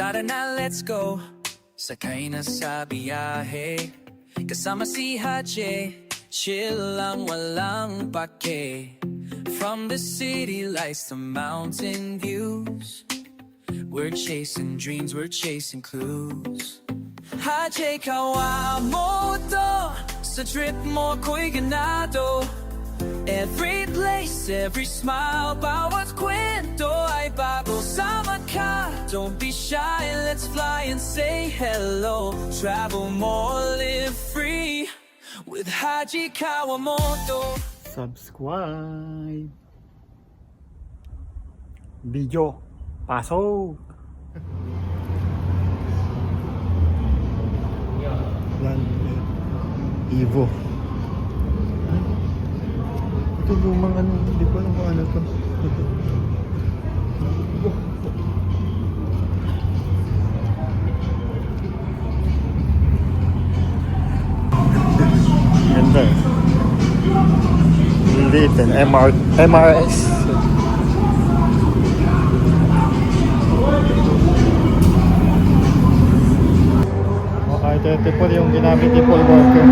Tara na, let's go. Sakay na sa biyahe. Kasama si Hache. Chill lang, walang pake. From the city lights to mountain views. We're chasing dreams, we're chasing clues. Hache, kawamoto. Sa trip mo ko'y ganado. Every place, every smile, bawat kwento ay bago. Sama ka, don't be shy, let's fly and say hello. Travel more, live free with Haji Kawamoto. Subscribe. Video. Pasok. Yan. Evo. Ito yung mga ano, hindi ko alam kung ano to. Ganda eh. Liliit din. MRS. Ito po yung ginamit ni Paul Walker.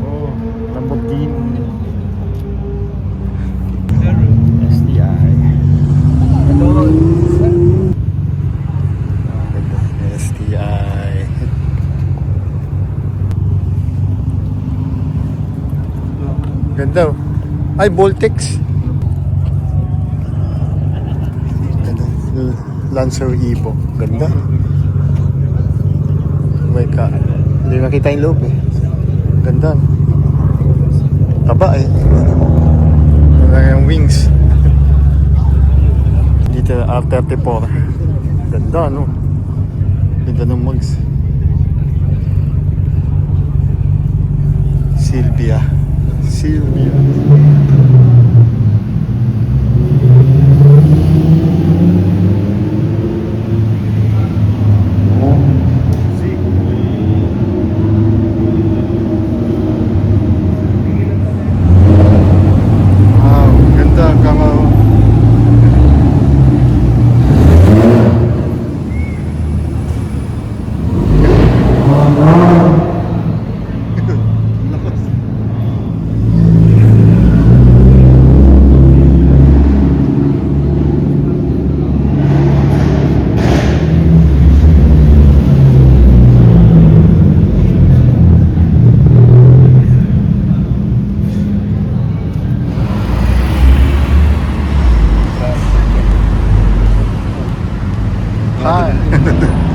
Oh, Lamborghini STI. STI. Ganda oh. Ay, Voltex. Lancer Evo. Ganda. May ka. Hindi nakita yung loob eh. Ganda. Taba eh. Wala yung wings. Dito R34. Ganda no. Ganda ng mags. Silvia.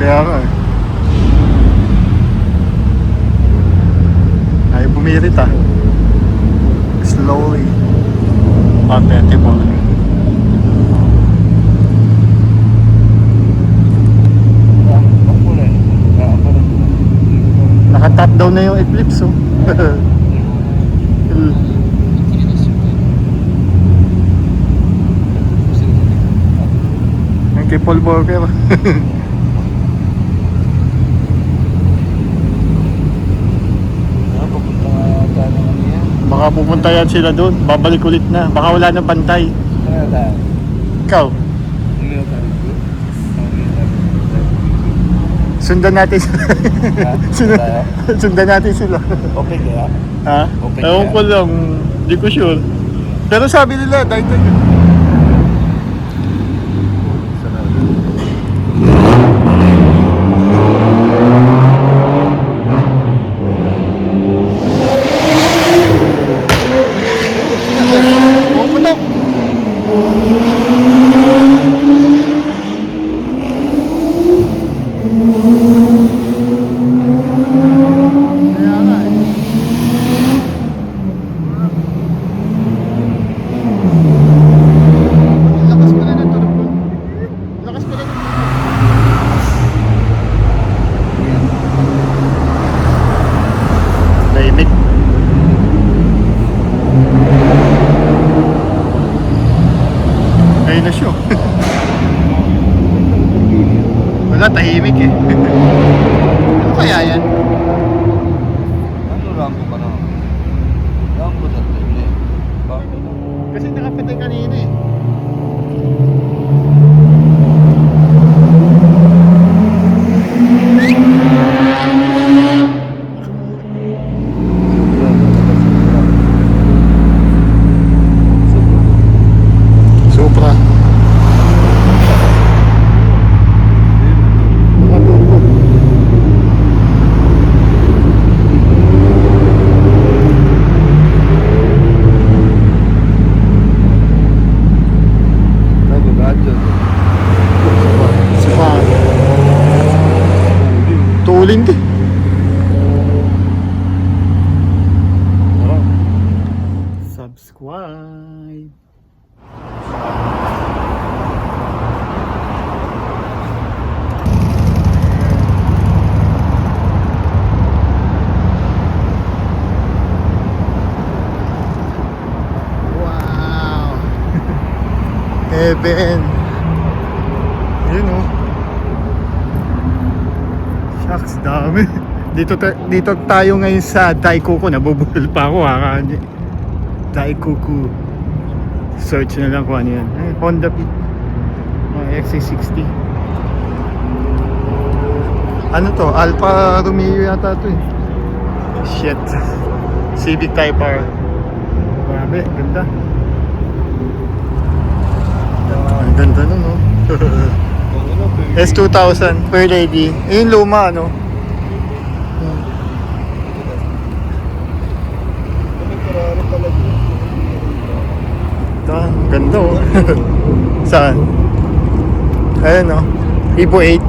Kaya nga eh. Ayaw bumirit ah. Slowly. Compatible. Naka-top down na yung Eclipse oh. Ang kay Paul Walker. Baka pupunta yan sila doon, babalik ulit na. Baka wala nang pantay. Ikaw? Sundan natin sila. Sundan natin sila. Okay kaya? Ha? Okay Ewan kaya? ko lang, hindi ko sure. Pero sabi nila, dahil wala, tahimik eh. Ano kaya yan? Ano Rambo ka na? Rambo na tayo eh. Bakit? Kasi nakapatay kanina eh. 7-Eleven. Yun oh. Shucks, dami. Dito tayo ngayon sa Daikoku. Nabubulol pa ako kakaani. Daikoku. Search na lang kung ano yan. Ay, Honda Beat. XC60. Ano to? Alfa Romeo yata to eh. Shit. Civic Type R. Grabe, ganda. Ang ganda nun no. S2000 per lady. Eh, yung luma ano. Ito, ang ganda oh. Saan? Ayun oh. Evo 8.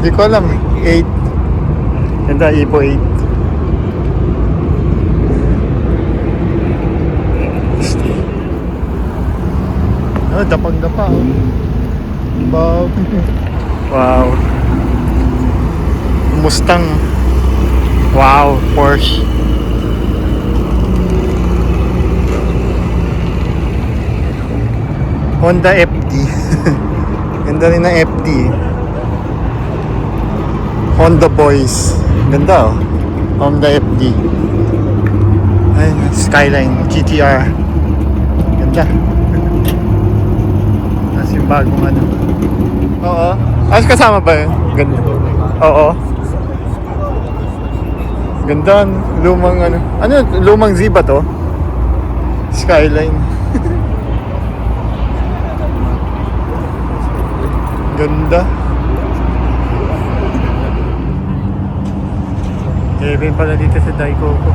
Hindi ko alam eh. 8. Ganda, Evo 8. Oh, dapang-dapa oh. Wow. Wow. Mustang. Wow, Porsche. Honda FD. Ganda rin ng FD. Honda Boys. Ganda oh. Honda FD. Ay, Skyline GTR. Ganda. Tapos yung bagong ano. Oo. Ayos kasama ba yun? Ganda. Oo. Ganda. Lumang ano. Ano? Lumang Z ba to? Skyline. Ganda. Kevin pala dito sa Daikoku.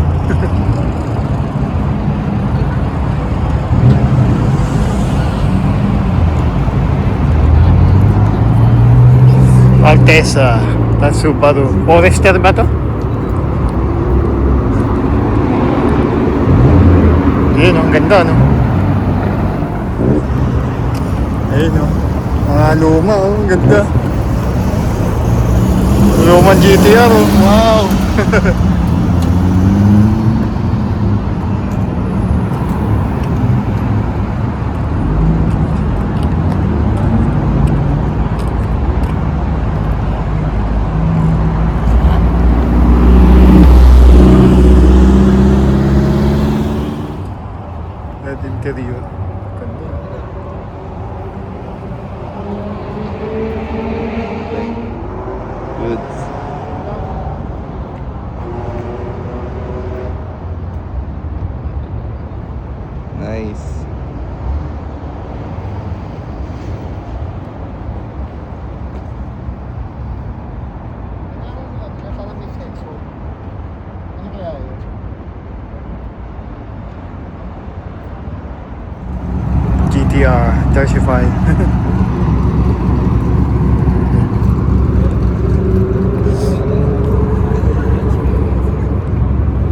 Alteza, tapos Subaru. Forester ba to? Yun, ang ganda no? Ayun no? Mga luma oh, ang ganda. Lumang GTR oh, wow. Interior. Ganda. Good. Nice. Parang may sensor. Ano kaya yun? GTR 35.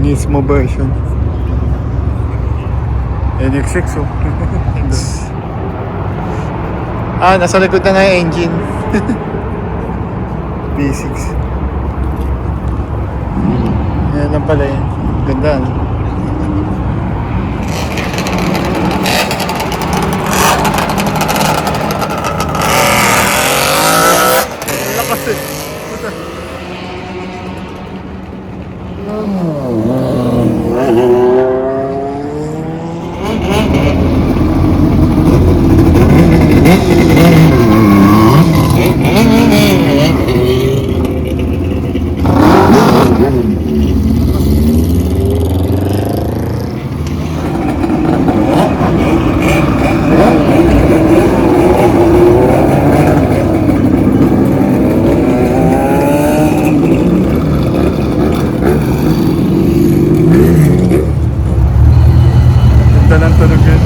Nismo version. NX6 oh. Ah, nasa likod na nga yung engine. V6. Yan lang pala yun. Ganda no? Lakas eh. Ganda ng tunog yun.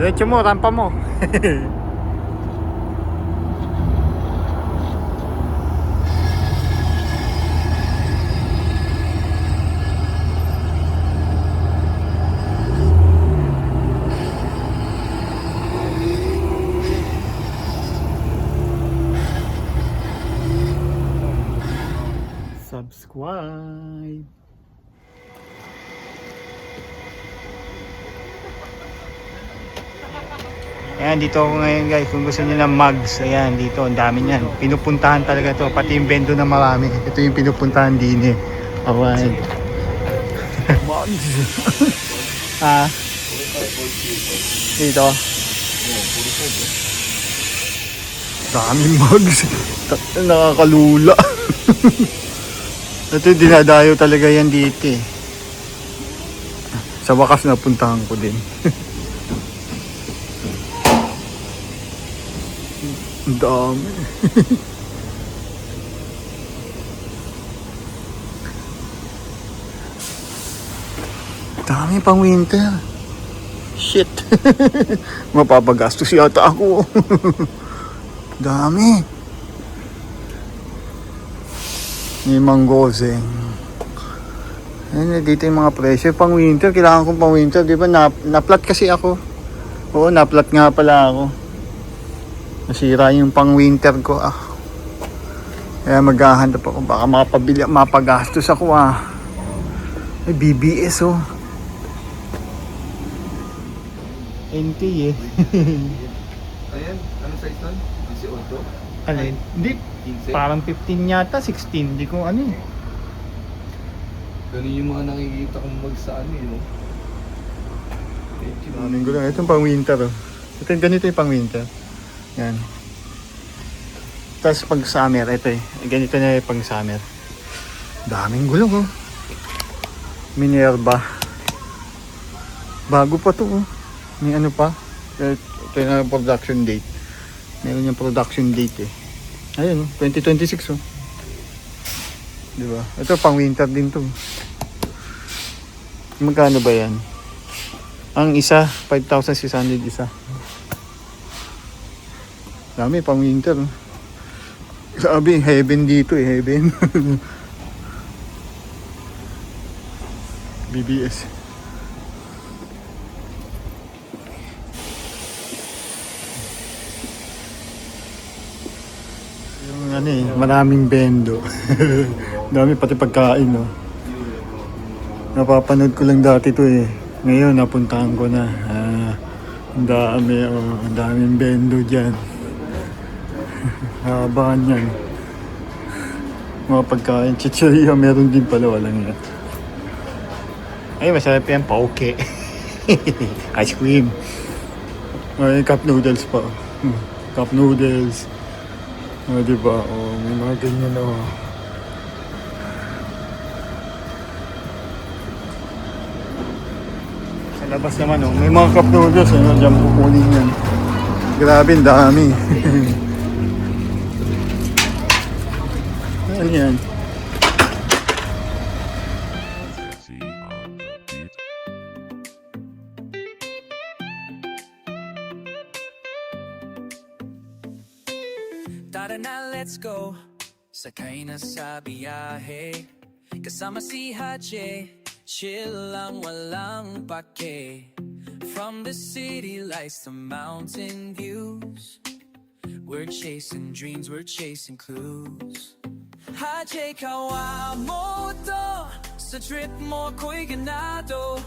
Diretso mo, rampa mo. Ayan, dito ako ngayon guys. Kung gusto niyo ng mugs, ayan, dito, ang dami niyan. Pinupuntahan talaga to, pati yung bendo na marami. Ito yung pinupuntahan din eh. Ayan. Mugs. Ah. Dito. Daming mugs. Nakakalula. Ito yung dinadayo talaga yan dito eh. Sa wakas napuntahan ko din. Ang dami. Dami pang winter. Shit. Mapapagastos yata ako. Dami. May manggoseng. Ayan, dito yung mga presyo. Pang winter, kailangan kong pang winter. Di ba na-plat kasi ako. Oo, na-plat nga pala ako. Nasira yung pang winter ko. Kaya maghahanap ako. Baka mapagastos ako Ay, BBS NT eh. Ayan, ano size nun? 18? Alin? Hindi. 15? Parang 15 yata, 16. Hindi ko ano eh. Ganun yung mga nakikita kong magsaan eh, no? Maraming gulo. Ito yung pang winter Ito yung ganito yung pang winter. Yan. Tapos pag summer, ito eh. Ganito na yung pang summer. Daming gulong Minerva. Bago pa to May ano pa. Ito yung production date. Meron yung production date eh. Ayun 2026 Diba? Ito pang winter din to. Magkano ba yan? Ang isa, 5,600 isa. Dami pang winter. Sabi, heaven dito eh, heaven. BBS. Yung ano eh, maraming bendo. Dami pati pagkain Napapanood ko lang dati to eh. Ngayon napuntahan ko na. Ang dami ang daming bendo dyan. Habahan yan. Mga pagkain. Chicheria meron din pala, walang yan. Ay, masarap yan. Pauke. Ice cream. Ay, cup noodles pa. Cup noodles. Diba? May mga ganyan Sa labas naman may mga cup noodles. Diyan kukunin yan. Grabe, ang dami. Ano yan? Tara na, let's go. Sakay na sa biyahe. Kasama si Hache. Chill lang, walang pake. From the city lights to mountain views. We're chasing dreams, we're chasing clues. Hache kawamoto. Sa trip mo ko'y ganado.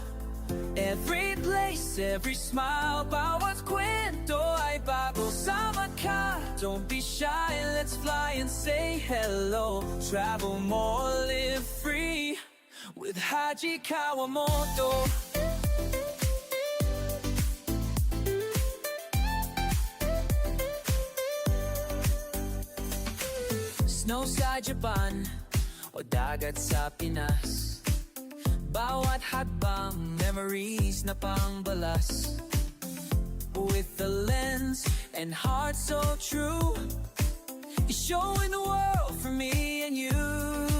Every place, every smile, bawat kwento ay bago. Sama ka, don't be shy, let's fly and say hello. Travel more, live free with Haji Kawamoto. Snow sa Japan o dagat sa Pinas. Bawat hakbang, memories na pangbalas. With the lens and heart so true, you're showing the world for me and you.